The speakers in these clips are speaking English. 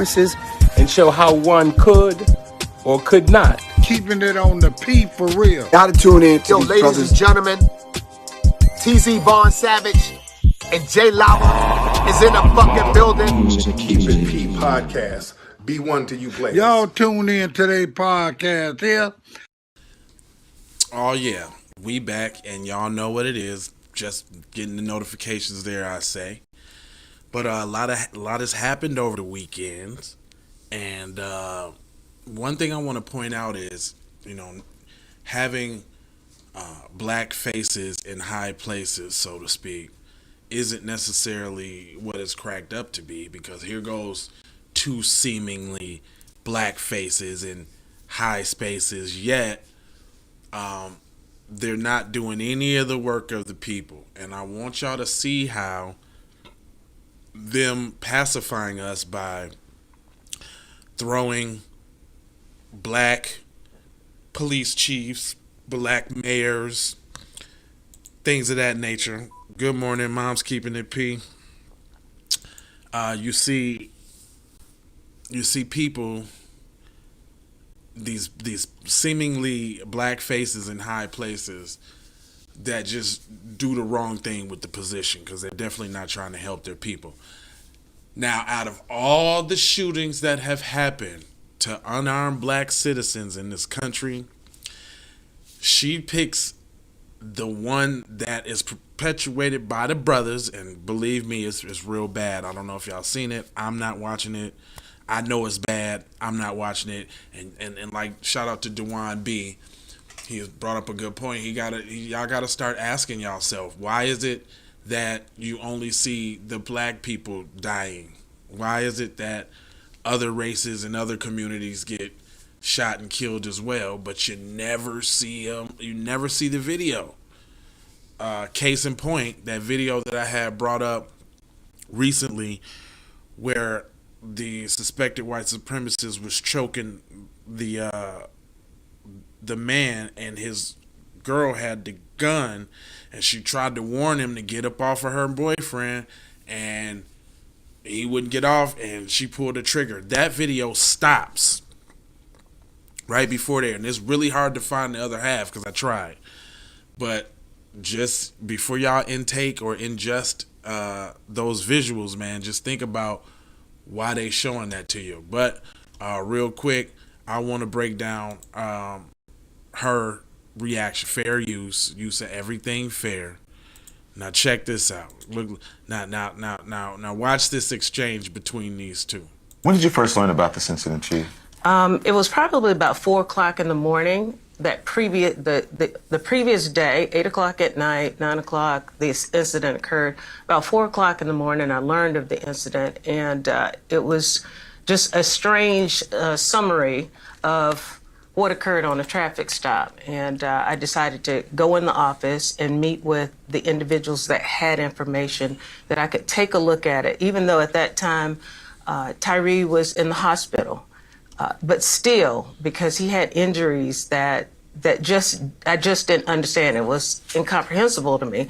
premises and show how one could or could not. Keeping it on the P for real. Gotta tune in to Yo, these ladies brothers. and gentlemen, TZ Von Savage and Jay Lava is in the fucking building. Keep It P podcast. Be one to you, players. Y'all tune in to their podcast here. Oh yeah, we back, and y'all know what it is. Just getting the notifications there, I say. But a lot has happened over the weekend, and one thing I want to point out is, having black faces in high places, so to speak, isn't necessarily what it's cracked up to be, because here goes two seemingly black faces in high spaces, yet they're not doing any of the work of the people. And I want y'all to see how them pacifying us by throwing black police chiefs, black mayors, things of that nature. Good morning, Mom's Keeping It P. You see people, these seemingly black faces in high places that just do the wrong thing with the position, because they're definitely not trying to help their people. Now, out of all the shootings that have happened to unarmed black citizens in this country, she picks the one that is perpetuated by the brothers, and believe me, it's real bad. I don't know if y'all seen it. I'm not watching it. I know it's bad. I'm not watching it. And like, shout out to Dewan B. He brought up a good point. Y'all gotta start asking yourself, why is it that you only see the black people dying? Why is it that other races and other communities get shot and killed as well, but you never see them? You never see the video. Case in point, that video that I had brought up recently, where the suspected white supremacist was choking the man, and his girl had the gun, and she tried to warn him to get up off of her boyfriend, and he wouldn't get off, and she pulled the trigger. That video stops right before there, and it's really hard to find the other half because I tried. But just before y'all intake or ingest those visuals, man, just think about why they showing that to you. But real quick, I want to break down her reaction. Fair use of everything fair. Now check this out. Look, now watch this exchange between these two. When did you first learn about this incident, Chief? It was probably about 4 o'clock in the morning. The previous day, 8 o'clock at night, 9 o'clock, this incident occurred. About 4 o'clock in the morning, I learned of the incident, and it was just a strange summary of what occurred on a traffic stop. And I decided to go in the office and meet with the individuals that had information that I could take a look at it, even though at that time Tyree was in the hospital. But still, because he had injuries that I just didn't understand. It was incomprehensible to me.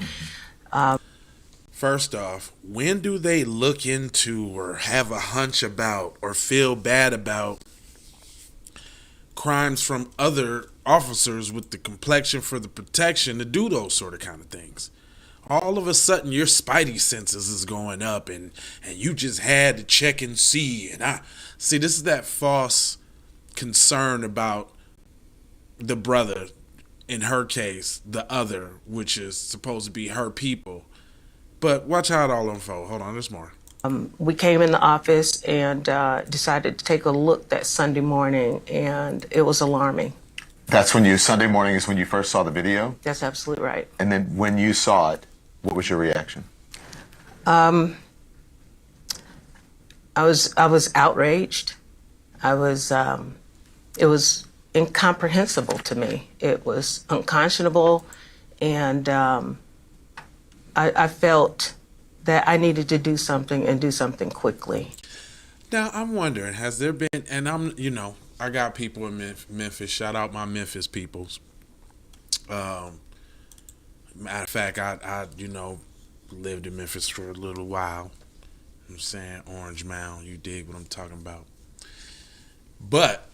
First off, when do they look into or have a hunch about or feel bad about crimes from other officers with the complexion for the protection to do those sort of kind of things? All of a sudden, your spidey senses is going up, and you just had to check and see. And this is that false concern about the brother, in her case, the other, which is supposed to be her people. But watch how it all unfold. Hold on, there's more. We came in the office and decided to take a look that Sunday morning, and it was alarming. Sunday morning is when you first saw the video? That's absolutely right. And then when you saw it, what was your reaction? I was outraged. It was incomprehensible to me. It was unconscionable, and I felt that I needed to do something and do something quickly. Now, I'm wondering, has there been, and I got people in Memphis, shout out my Memphis peoples. Matter of fact, I lived in Memphis for a little while. I'm saying Orange Mound. You dig what I'm talking about. But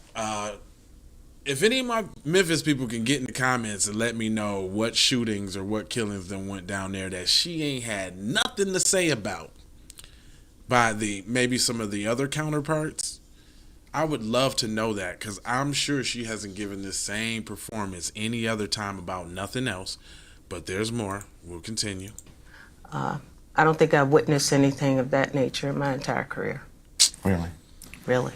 if any of my Memphis people can get in the comments and let me know what shootings or what killings that went down there that she ain't had nothing to say about by maybe some of the other counterparts, I would love to know that, because I'm sure she hasn't given this same performance any other time about nothing else. But there's more. We'll continue. I don't think I've witnessed anything of that nature in my entire career. Really? Really.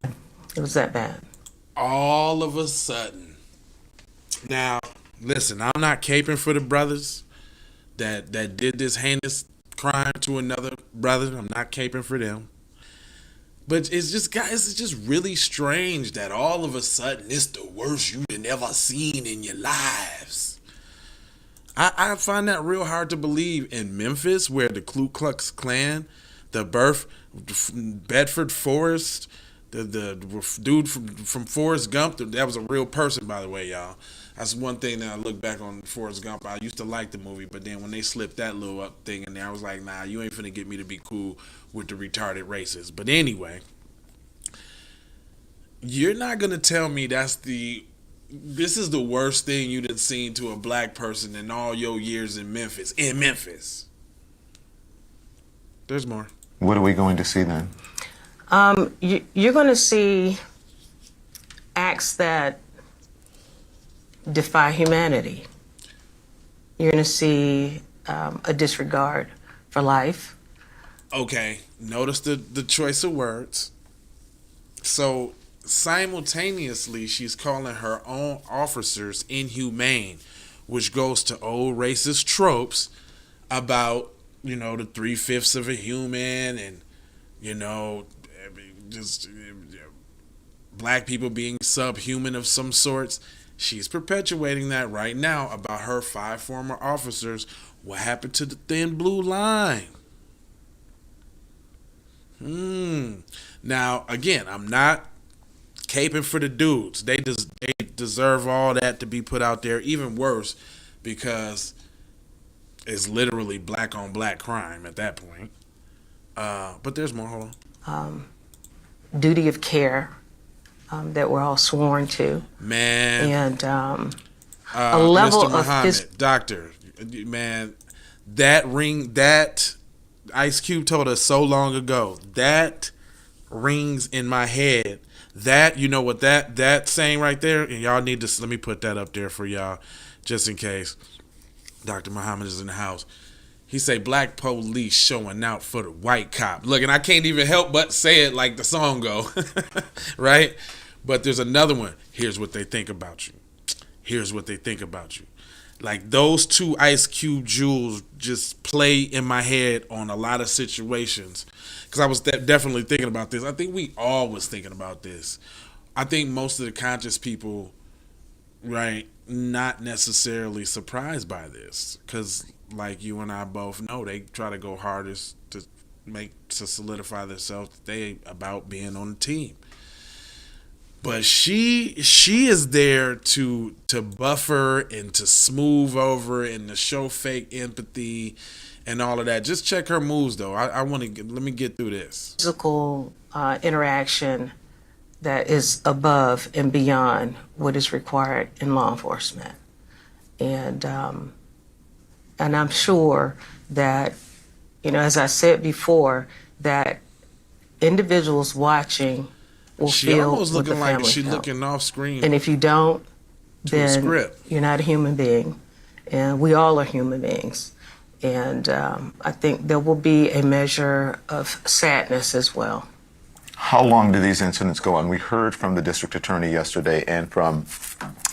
It was that bad. All of a sudden. Now, listen, I'm not caping for the brothers that did this heinous crime to another brother. I'm not caping for them. But it's just, guys, it's just really strange that all of a sudden it's the worst you've ever seen in your lives. I find that real hard to believe in Memphis, where the Ku Klux Klan, the Bedford Forrest, the dude from Forrest Gump, that was a real person, by the way, y'all. That's one thing that I look back on Forrest Gump. I used to like the movie, but then when they slipped that little up thing in there, I was like, nah, you ain't finna get me to be cool with the retarded racists. But anyway, you're not gonna tell me this is the worst thing you done seen to a black person in all your years in Memphis. In Memphis. There's more. What are we going to see then? You're going to see acts that defy humanity. You're going to see a disregard for life. Okay, notice the choice of words. So simultaneously, she's calling her own officers inhumane, which goes to old racist tropes about, the 3/5 of a human and, just black people being subhuman of some sorts. She's perpetuating that right now about her 5 former officers. What happened to the thin blue line? Now, again, I'm not caping for the dudes. They deserve all that to be put out there. Even worse, because it's literally black on black crime at that point. But there's more. Hold on. Duty of care that we're all sworn to. Man. And a level Mr. of Muhammad, doctor, man, that Ice Cube told us so long ago, that rings in my head. That, you know what that saying right there, and y'all need to, let me put that up there for y'all, just in case Dr. Muhammad is in the house. He say black police showing out for the white cop. Look, and I can't even help but say it like the song go, right? But there's another one. Here's what they think about you. Here's what they think about you. Like, those two Ice Cube jewels just play in my head on a lot of situations. Because I was definitely thinking about this. I think we all was thinking about this. I think most of the conscious people, right, not necessarily surprised by this. Because like you and I both know, they try to go hardest to solidify themselves that they about being on the team. But she is there to buffer and to smooth over and to show fake empathy and all of that. Just check her moves, though. Let me get through this. Physical interaction that is above and beyond what is required in law enforcement. And I'm sure that, as I said before, that individuals watching will She feel almost what the looking like family she felt. looking off screen. And if you don't, to a then script. you're not a human being. And we all are human beings. And I think there will be a measure of sadness as well. How long do these incidents go on? We heard from the district attorney yesterday and from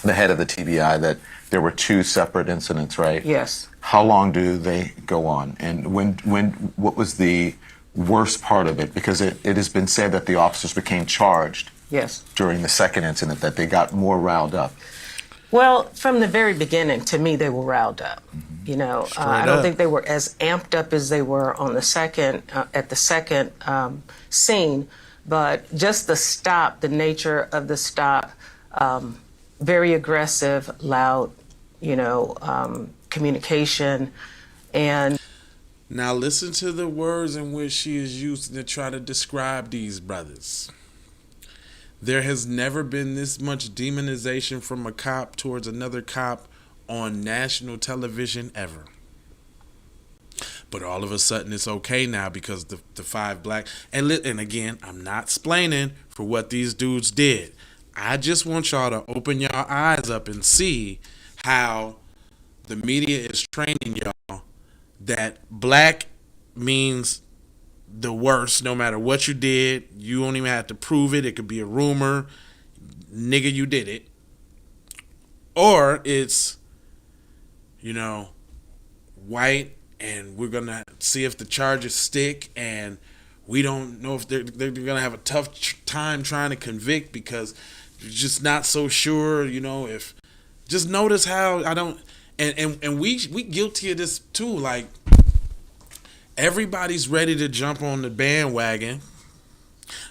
the head of the TBI that there were 2 separate incidents, right? Yes. How long do they go on? And what was the worst part of it? Because it has been said that the officers became charged Yes. during the second incident, that they got more riled up. Well, from the very beginning, to me, they were riled up. I don't think they were as amped up as they were on the second, at the second scene, but just the nature of the stop, very aggressive, loud, communication, and. Now listen to the words in which she is using to try to describe these brothers. There has never been this much demonization from a cop towards another cop on national television ever. But all of a sudden it's okay now because the 5 black and again, I'm not explaining for what these dudes did. I just want y'all to open y'all eyes up and see how the media is training y'all that black means the worst. No matter what you did, you don't even have to prove it. It could be a rumor, nigga, you did it. Or it's, white, and we're gonna see if the charges stick, and we don't know if they're gonna have a tough time trying to convict because you're just not so sure. If just notice how I don't, and we guilty of this too. Like everybody's ready to jump on the bandwagon,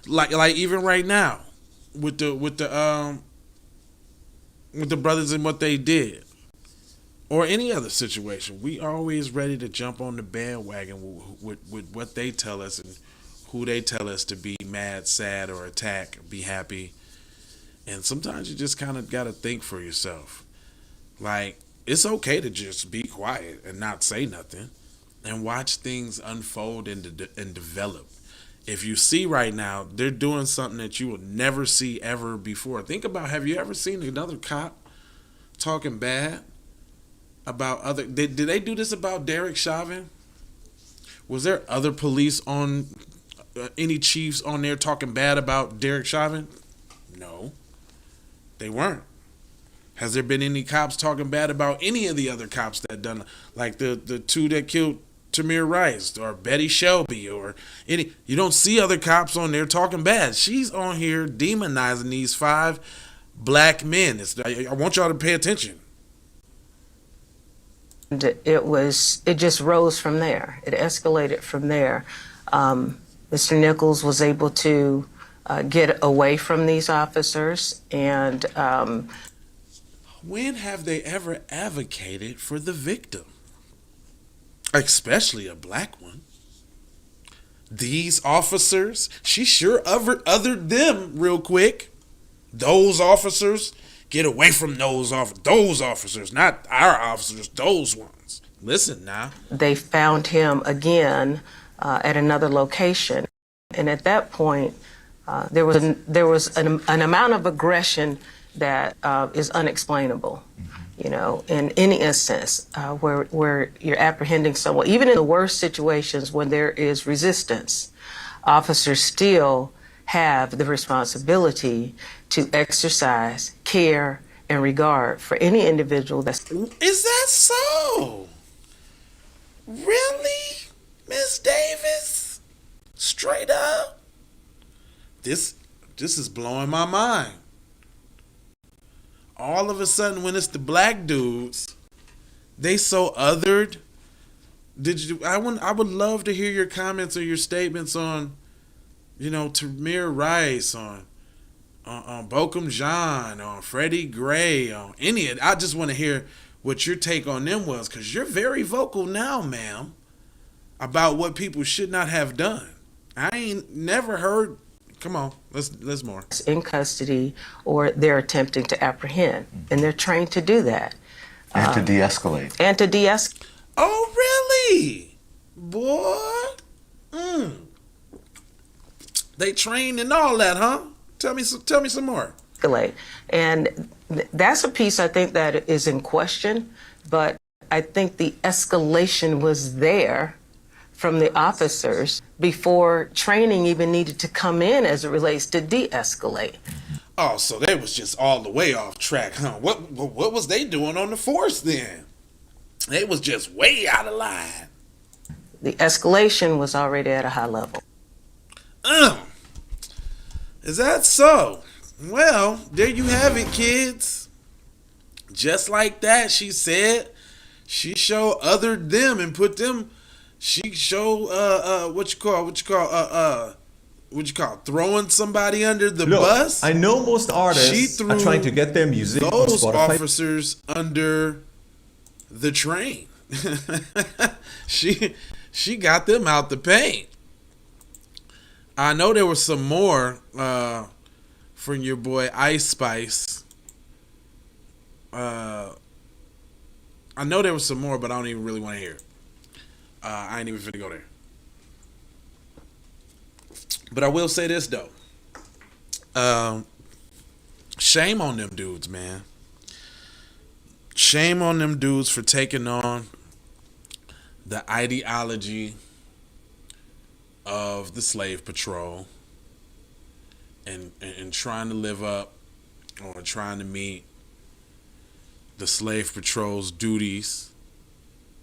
like even right now with the brothers and what they did. Or any other situation, we always ready to jump on the bandwagon with what they tell us and who they tell us to be mad, sad, or attack, be happy. And sometimes you just kind of got to think for yourself. Like, it's okay to just be quiet and not say nothing and watch things unfold and develop. If you see right now, they're doing something that you will never see ever before. Think about, have you ever seen another cop talking bad about other? Did they do this about Derek Chauvin? Was there other police on any chiefs on there talking bad about Derek Chauvin? No, they weren't. Has there been any cops talking bad about any of the other cops that done, like the 2 that killed Tamir Rice or Betty Shelby or any? You don't see other cops on there talking bad. She's on here demonizing these 5 black men. I want y'all to pay attention. It just rose from there. It escalated from there. Mr. Nichols was able to get away from these officers, and when have they ever advocated for the victim, especially a black one? These officers, she sure othered them real quick. Those officers. Get away from those officers, not our officers, those ones. Listen now. They found him again at another location. And at that point, there was an amount of aggression that is unexplainable. In any instance where you're apprehending someone, even in the worst situations when there is resistance, officers still have the responsibility to exercise care and regard for any individual that's... Is that so? Really, Miss Davis? Straight up? This is blowing my mind. All of a sudden, when it's the black dudes, they so othered. I would love to hear your comments or your statements on, Tamir Rice, on Bokum John, on Freddie Gray, on any of it. I just want to hear what your take on them was, because you're very vocal now, ma'am, about what people should not have done. I ain't never heard. Come on, let's more. In custody, or they're attempting to apprehend, and they're trained to do that. And to de-escalate. Oh, really? Boy? They trained and all that, huh? Tell me some more. And that's a piece I think that is in question, but I think the escalation was there from the officers before training even needed to come in as it relates to de-escalate. Oh, so they was just all the way off track, huh? What was they doing on the force then? They was just way out of line. The escalation was already at a high level. Is that so? Well, there you have it, kids. Just like that, she said. She showed othered them and put them. She showed throwing somebody under the bus. I know most artists are trying to get their music on those Spotify. Officers under the train. She got them out the paint. I know there was some more from your boy Ice Spice. I know there was some more, but I don't even really want to hear it. I ain't even finna go there. But I will say this, though. Shame on them dudes, man. Shame on them dudes for taking on the ideology of the slave patrol and trying to live up or trying to meet the slave patrol's duties,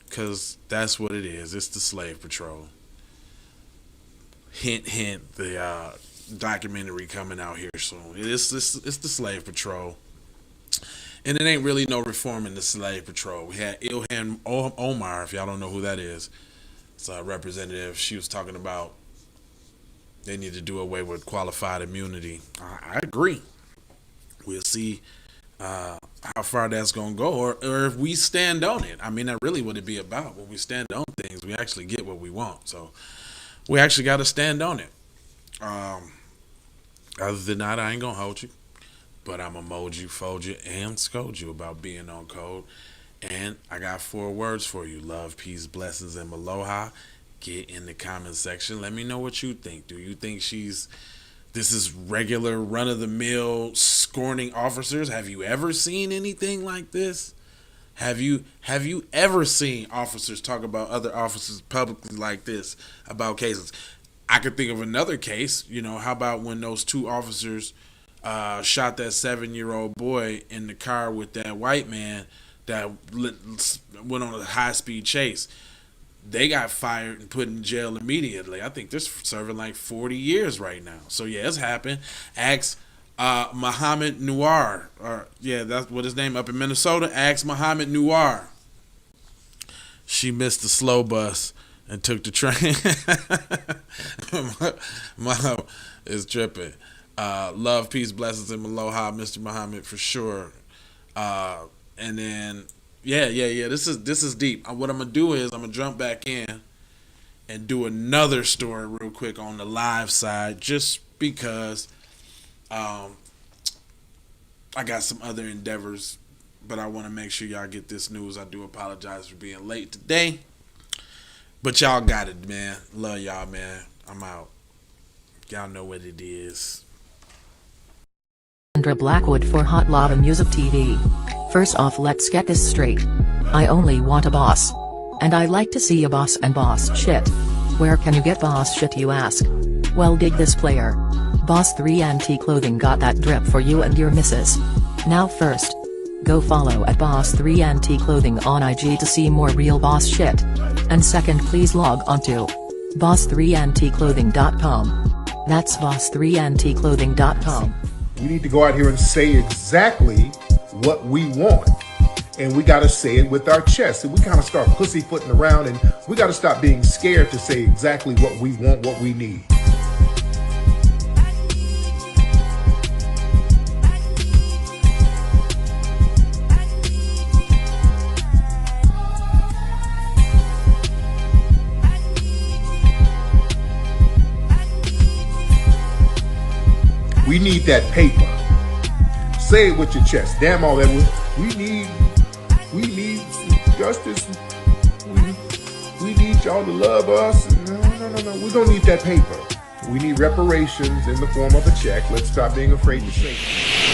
because that's what it is. It's the slave patrol. Hint, hint, the documentary coming out here soon. It's the slave patrol. And it ain't really no reform in the slave patrol. We had Ilhan Omar, if y'all don't know who that is. It's a representative. She was talking about they need to do away with qualified immunity. I agree. We'll see how far that's going to go, or if we stand on it. I mean, that really what it be about. When we stand on things, we actually get what we want. So we actually got to stand on it. Other than that, I ain't going to hold you. But I'm going to mold you, fold you, and scold you about being on code. And I got 4 words for you. Love, peace, blessings, and aloha. Get in the comment section. Let me know what you think. Do you think this is regular run-of-the-mill scorning officers? Have you ever seen anything like this? Have you ever seen officers talk about other officers publicly like this about cases? I could think of another case. How about when those 2 officers shot that 7-year-old boy in the car with that white man that went on a high-speed chase? They got fired and put in jail immediately. I think they're serving like 40 years right now. So, yeah, it's happened. Ask Muhammad Noir. That's what his name up in Minnesota. Ask Muhammad Noir. She missed the slow bus and took the train. Mom is tripping. Love, peace, blessings, and aloha, Mr. Muhammad, for sure. And then, yeah. This is deep. What I'm gonna do is I'm gonna jump back in and do another story real quick on the live side, just because I got some other endeavors, but I want to make sure y'all get this news. I do apologize for being late today, but y'all got it, man. Love y'all, man. I'm out. Y'all know what it is. Sandra Blackwood for Hot Lava Music TV. First off, let's get this straight. I only want a boss. And I like to see a boss and boss shit. Where can you get boss shit, you ask? Well, dig this player. Boss 3 Anti Clothing got that drip for you and your missus. Now first, go follow at Boss 3 Anti Clothing on IG to see more real boss shit. And second, please log on to boss3anticlothing.com. That's boss3anticlothing.com. We need to go out here and say exactly what we want. And we got to say it with our chest. And we kind of start pussyfooting around, and we got to stop being scared to say exactly what we want, what we need. We need that paper. Say it with your chest. Damn all that. We need justice. We need y'all to love us. No. We don't need that paper. We need reparations in the form of a check. Let's stop being afraid to say it.